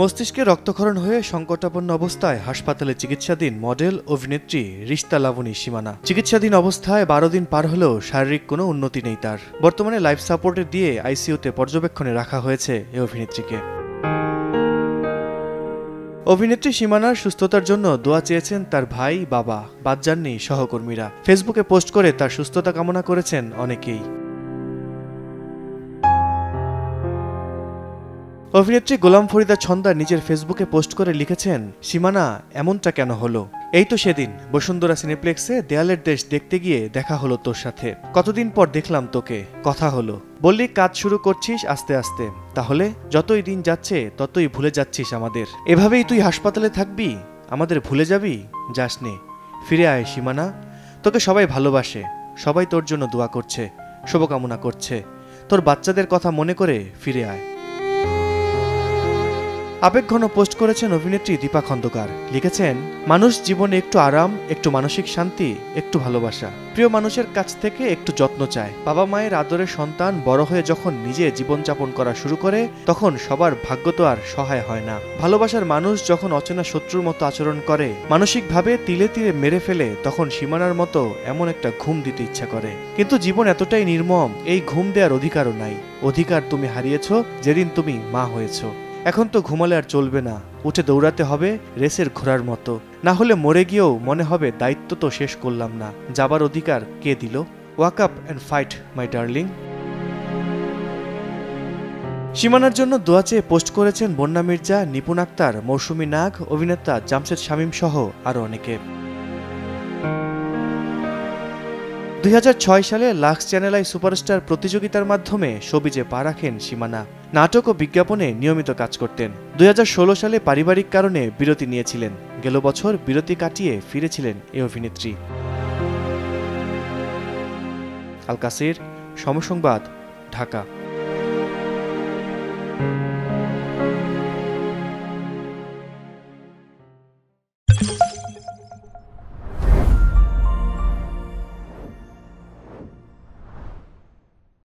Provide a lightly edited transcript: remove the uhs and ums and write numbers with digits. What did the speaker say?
মস্তিষ্কে রক্তক্ষরণ হয়ে সংকটাপন্ন অবস্থায় হাসপাতালে চিকিৎসাধীন মডেল অভিনেত্রী রিশতা লাবণী সীমানা। চিকিৎসাধীন অবস্থায় 12 দিন পার হলেও শারীরিক কোনো উন্নতি নেই তার। বর্তমানে লাইফ সাপোর্টে দিয়ে আইসিইউতে পর্যবেক্ষণে রাখা হয়েছে এই অভিনেত্রীকে। অভিনেত্রী সীমানার সুস্থতার জন্য দোয়া চেয়েছেন তার ভাই, বাবা, বাদ যাননি সহকর্মীরা। ফেসবুকে পোস্ট করে তার সুস্থতা কামনা করেছেন অনেকেই। অভিনেত্রী গোলাম ফরিদা ছন্দা নিজের ফেসবুকে পোস্ট করে লিখেছেন, সীমানা এমনটা কেন হলো? এই তো সেদিন বসুন্ধরা সিনেপ্লেক্সে দেয়ালের দেশ দেখতে গিয়ে দেখা হলো তোর সাথে। কতদিন পর দেখলাম তোকে, কথা হলো। বললি কাজ শুরু করছিস আস্তে আস্তে, তাহলে যতই দিন যাচ্ছে ততই ভুলে যাচ্ছিস আমাদের। এভাবেই তুই হাসপাতালে থাকবি, আমাদের ভুলে যাবি? যাসনে, ফিরে আয় সীমানা। তোকে সবাই ভালোবাসে, সবাই তোর জন্য দোয়া করছে, শুভকামনা করছে। তোর বাচ্চাদের কথা মনে করে ফিরে আয়। আবেগঘন পোস্ট করেছেন অভিনেত্রী দীপা খন্দকার। লিখেছেন, মানুষ জীবনে একটু আরাম, একটু মানসিক শান্তি, একটু ভালোবাসা, প্রিয় মানুষের কাছ থেকে একটু যত্ন চায়। বাবা মায়ের আদরের সন্তান বড় হয়ে যখন নিজে জীবনযাপন করা শুরু করে, তখন সবার ভাগ্য তো আর সহায় হয় না। ভালোবাসার মানুষ যখন অচেনা শত্রুর মতো আচরণ করে, মানসিকভাবে তিলে তিলে মেরে ফেলে, তখন সীমানার মতো এমন একটা ঘুম দিতে ইচ্ছা করে। কিন্তু জীবন এতটাই নির্মম, এই ঘুম দেওয়ার অধিকারও নাই। অধিকার তুমি হারিয়েছ যেদিন তুমি মা হয়েছ। এখন তো ঘুমালে আর চলবে না, উঠে দৌড়াতে হবে রেসের ঘোড়ার মতো। না হলে মরে গিয়েও মনে হবে দায়িত্ব তো শেষ করলাম না। যাবার অধিকার কে দিল? Walk up and fight my darling. সীমানার জন্য দোয়া চেয়ে পোস্ট করেছেন বন্যা মির্জা, নিপুণ আক্তার, মৌসুমী নাগ, অভিনেতা জামশেদ শামীম সহ আরও অনেকে। 2006 সালে লাক্স চ্যানেল আই সুপারস্টার প্রতিযোগিতার মাধ্যমে শোবিজে পা রাখেন সীমানা। নাটক ও বিজ্ঞাপনে নিয়মিত কাজ করতেন। 2016 সালে পারিবারিক কারণে বিরতি নিয়েছিলেন। গেল বছর বিরতি কাটিয়ে ফিরেছিলেন এই অভিনেত্রী। আল কাসির, সময় সংবাদ, ঢাকা।